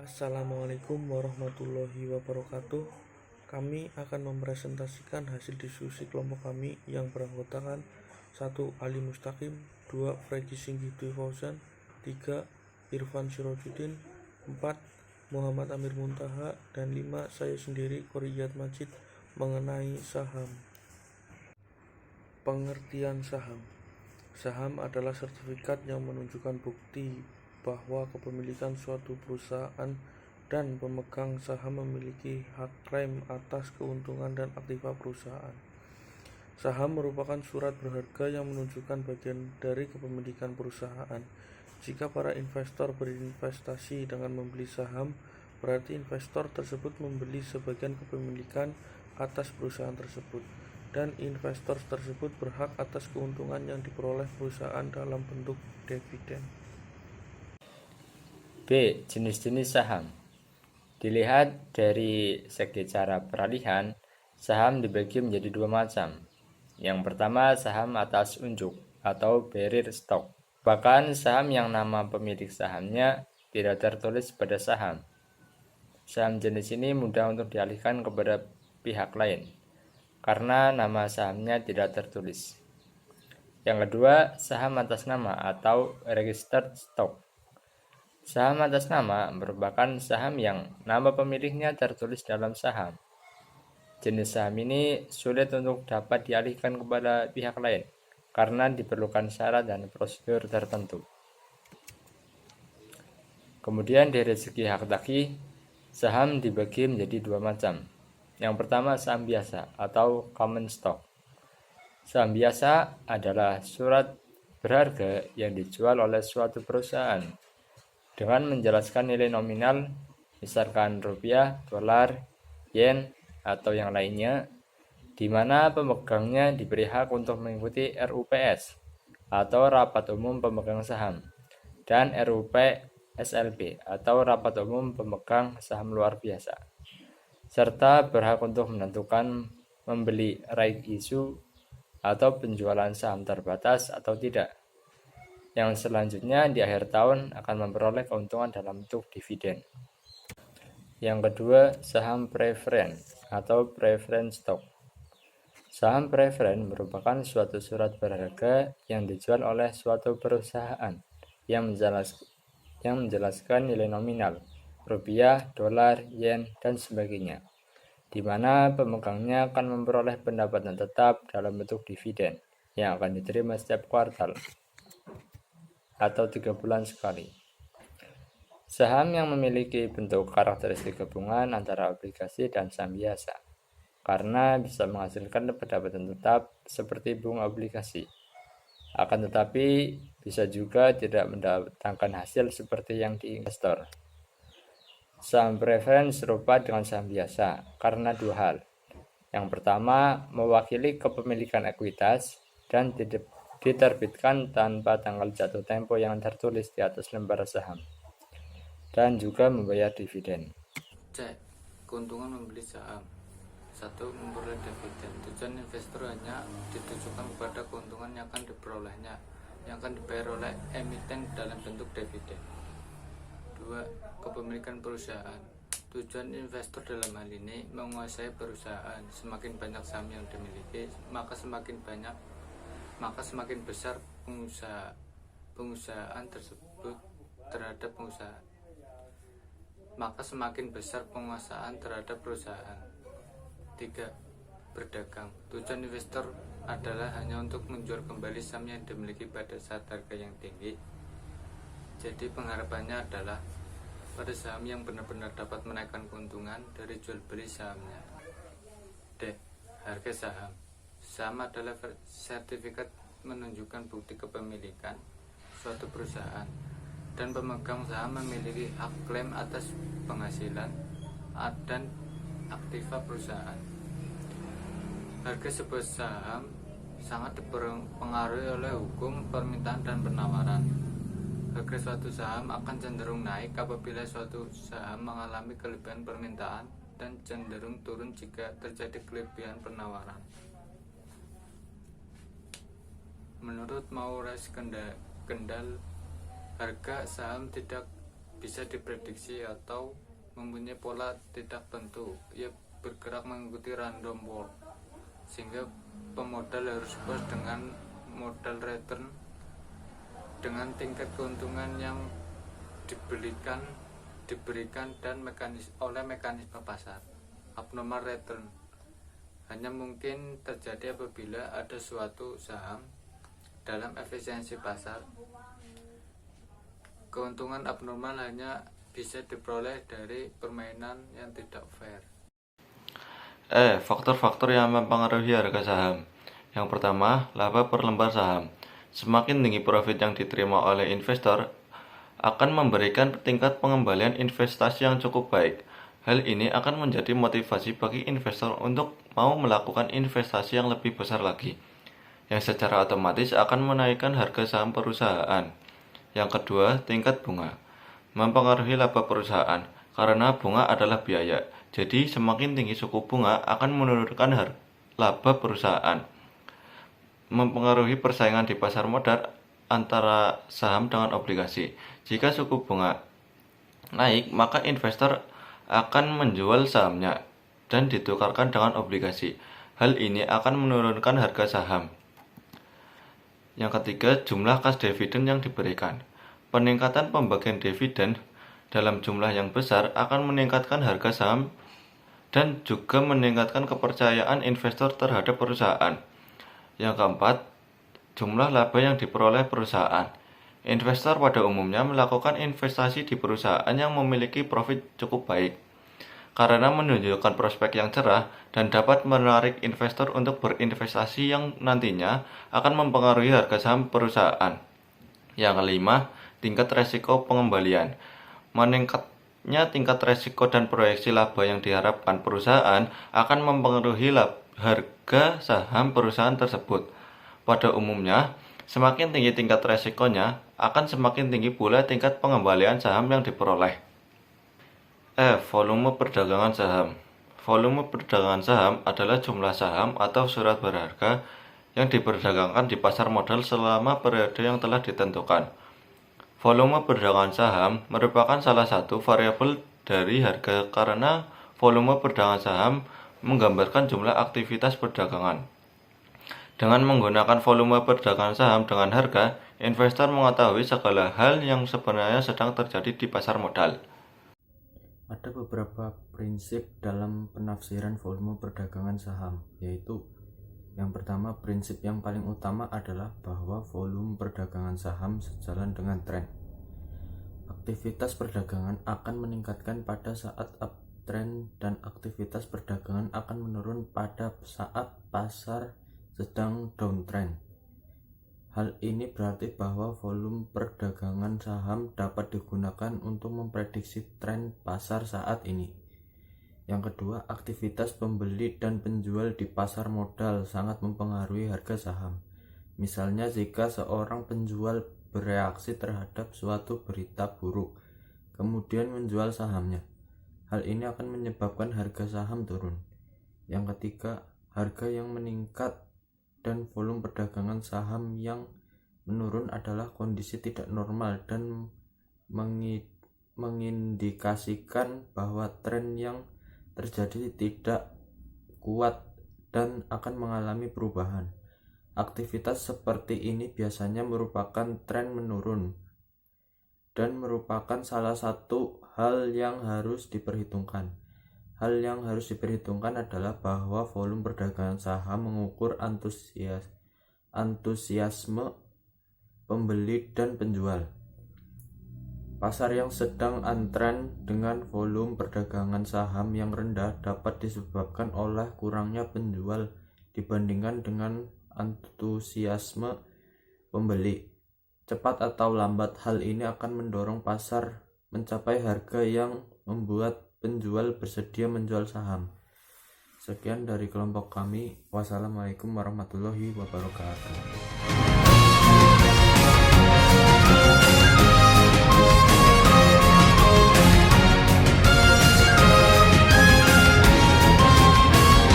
Assalamualaikum warahmatullahi wabarakatuh. Kami akan mempresentasikan hasil diskusi kelompok kami yang beranggotakan 1. Ali Mustaqim, 2. Freddy Singgi Dwi Fauzan, 3. Irfan Sirajuddin, 4. Muhammad Amir Muntaha, dan 5. Saya sendiri Qoriyat Majid mengenai saham. Pengertian saham. Saham adalah sertifikat yang menunjukkan bukti bahwa kepemilikan suatu perusahaan dan pemegang saham memiliki hak klaim atas keuntungan dan aktiva perusahaan. Saham merupakan surat berharga yang menunjukkan bagian dari kepemilikan perusahaan. Jika para investor berinvestasi dengan membeli saham, berarti investor tersebut membeli sebagian kepemilikan atas perusahaan tersebut, dan investor tersebut berhak atas keuntungan yang diperoleh perusahaan dalam bentuk dividen. B. Jenis-jenis saham. Dilihat dari segi cara peralihan, saham dibagi menjadi dua macam. Yang pertama, saham atas unjuk atau bearer stock. Bahkan saham yang nama pemilik sahamnya tidak tertulis pada saham. Saham jenis ini mudah untuk dialihkan kepada pihak lain karena nama sahamnya tidak tertulis. Yang kedua, saham atas nama atau registered stock. Saham atas nama merupakan saham yang nama pemiliknya tertulis dalam saham. Jenis saham ini sulit untuk dapat dialihkan kepada pihak lain karena diperlukan syarat dan prosedur tertentu. Kemudian dari segi hak tagih, saham dibagi menjadi dua macam. Yang pertama, saham biasa atau common stock. Saham biasa adalah surat berharga yang dijual oleh suatu perusahaan dengan menjelaskan nilai nominal, misalkan rupiah, dolar, yen, atau yang lainnya, di mana pemegangnya diberi hak untuk mengikuti RUPS atau Rapat Umum Pemegang Saham, dan RUP SLB atau Rapat Umum Pemegang Saham Luar Biasa, serta berhak untuk menentukan membeli right issue atau penjualan saham terbatas atau tidak. Yang selanjutnya di akhir tahun akan memperoleh keuntungan dalam bentuk dividen. Yang kedua, saham preferen atau preference stock. Saham preferen merupakan suatu surat berharga yang dijual oleh suatu perusahaan yang menjelaskan nilai nominal, rupiah, dolar, yen, dan sebagainya, di mana pemegangnya akan memperoleh pendapatan tetap dalam bentuk dividen yang akan diterima setiap kuartal atau 3 bulan sekali. Saham yang memiliki bentuk karakteristik gabungan antara obligasi dan saham biasa, karena bisa menghasilkan pendapatan tetap seperti bunga obligasi. Akan tetapi bisa juga tidak mendatangkan hasil seperti yang di investor. Saham preferen serupa dengan saham biasa karena dua hal. Yang pertama, mewakili kepemilikan ekuitas dan diterbitkan tanpa tanggal jatuh tempo yang tertulis di atas lembar saham, dan juga membayar dividen. C. Keuntungan membeli saham. 1. Memperoleh dividen. Tujuan investor hanya ditujukan kepada keuntungan yang akan diperolehnya, yang akan dibayar oleh emiten dalam bentuk dividen. 2. Kepemilikan perusahaan. Tujuan investor dalam hal ini menguasai perusahaan. Semakin banyak saham yang dimiliki, maka semakin besar pengusahaan tersebut terhadap pengusahaan. Maka semakin besar penguasaan terhadap perusahaan. 3. Berdagang. Tujuan investor adalah hanya untuk menjual kembali saham yang dimiliki pada saat harga yang tinggi. Jadi pengharapannya adalah pada saham yang benar-benar dapat menaikkan keuntungan dari jual beli sahamnya. D. Harga saham. Saham adalah sertifikat menunjukkan bukti kepemilikan suatu perusahaan, dan pemegang saham memiliki hak klaim atas penghasilan dan aktiva perusahaan. Harga sebuah saham sangat dipengaruhi oleh hukum permintaan dan penawaran. Harga suatu saham akan cenderung naik apabila suatu saham mengalami kelebihan permintaan dan cenderung turun jika terjadi kelebihan penawaran. Menurut Maurice Kendall, harga saham tidak bisa diprediksi atau mempunyai pola tidak tentu. Ia bergerak mengikuti random walk, sehingga pemodal harus puas dengan modal return dengan tingkat keuntungan yang diberikan dan oleh mekanisme pasar. Abnormal return hanya mungkin terjadi apabila ada suatu saham dalam efisiensi pasar. Keuntungan abnormal hanya bisa diperoleh dari permainan yang tidak fair. Faktor-faktor yang mempengaruhi harga saham. Yang pertama, laba per lembar saham. Semakin tinggi profit yang diterima oleh investor akan memberikan tingkat pengembalian investasi yang cukup baik. Hal ini akan menjadi motivasi bagi investor untuk mau melakukan investasi yang lebih besar lagi, yang secara otomatis akan menaikkan harga saham perusahaan. Yang kedua, tingkat bunga. Mempengaruhi laba perusahaan, karena bunga adalah biaya. Jadi, semakin tinggi suku bunga akan menurunkan laba perusahaan. Mempengaruhi persaingan di pasar modal antara saham dengan obligasi. Jika suku bunga naik, maka investor akan menjual sahamnya dan ditukarkan dengan obligasi. Hal ini akan menurunkan harga saham. Yang ketiga, jumlah kas dividen yang diberikan. Peningkatan pembagian dividen dalam jumlah yang besar akan meningkatkan harga saham dan juga meningkatkan kepercayaan investor terhadap perusahaan. Yang keempat, jumlah laba yang diperoleh perusahaan. Investor pada umumnya melakukan investasi di perusahaan yang memiliki profit cukup baik, karena menunjukkan prospek yang cerah dan dapat menarik investor untuk berinvestasi yang nantinya akan mempengaruhi harga saham perusahaan. Yang kelima, tingkat resiko pengembalian. Meningkatnya tingkat resiko dan proyeksi laba yang diharapkan perusahaan akan mempengaruhi harga saham perusahaan tersebut. Pada umumnya, semakin tinggi tingkat resikonya, akan semakin tinggi pula tingkat pengembalian saham yang diperoleh. Volume perdagangan saham. Volume perdagangan saham adalah jumlah saham atau surat berharga yang diperdagangkan di pasar modal selama periode yang telah ditentukan. Volume perdagangan saham merupakan salah satu variabel dari harga karena volume perdagangan saham menggambarkan jumlah aktivitas perdagangan. Dengan menggunakan volume perdagangan saham dengan harga, investor mengetahui segala hal yang sebenarnya sedang terjadi di pasar modal. Ada beberapa prinsip dalam penafsiran volume perdagangan saham, yaitu yang pertama, prinsip yang paling utama adalah bahwa volume perdagangan saham sejalan dengan tren. Aktivitas perdagangan akan meningkatkan pada saat uptrend dan aktivitas perdagangan akan menurun pada saat pasar sedang downtrend. Hal ini berarti bahwa volume perdagangan saham dapat digunakan untuk memprediksi tren pasar saat ini. Yang kedua, aktivitas pembeli dan penjual di pasar modal sangat mempengaruhi harga saham. Misalnya jika seorang penjual bereaksi terhadap suatu berita buruk, kemudian menjual sahamnya, hal ini akan menyebabkan harga saham turun. Yang ketiga, harga yang meningkat dan volume perdagangan saham yang menurun adalah kondisi tidak normal dan mengindikasikan bahwa tren yang terjadi tidak kuat dan akan mengalami perubahan. Aktivitas seperti ini biasanya merupakan tren menurun dan merupakan salah satu hal yang harus diperhitungkan. Hal yang harus diperhitungkan adalah bahwa volume perdagangan saham mengukur antusiasme pembeli dan penjual. Pasar yang sedang antrend dengan volume perdagangan saham yang rendah dapat disebabkan oleh kurangnya penjual dibandingkan dengan antusiasme pembeli. Cepat atau lambat hal ini akan mendorong pasar mencapai harga yang membuat penjual bersedia menjual saham. Sekian dari kelompok kami. Wassalamualaikum warahmatullahi wabarakatuh.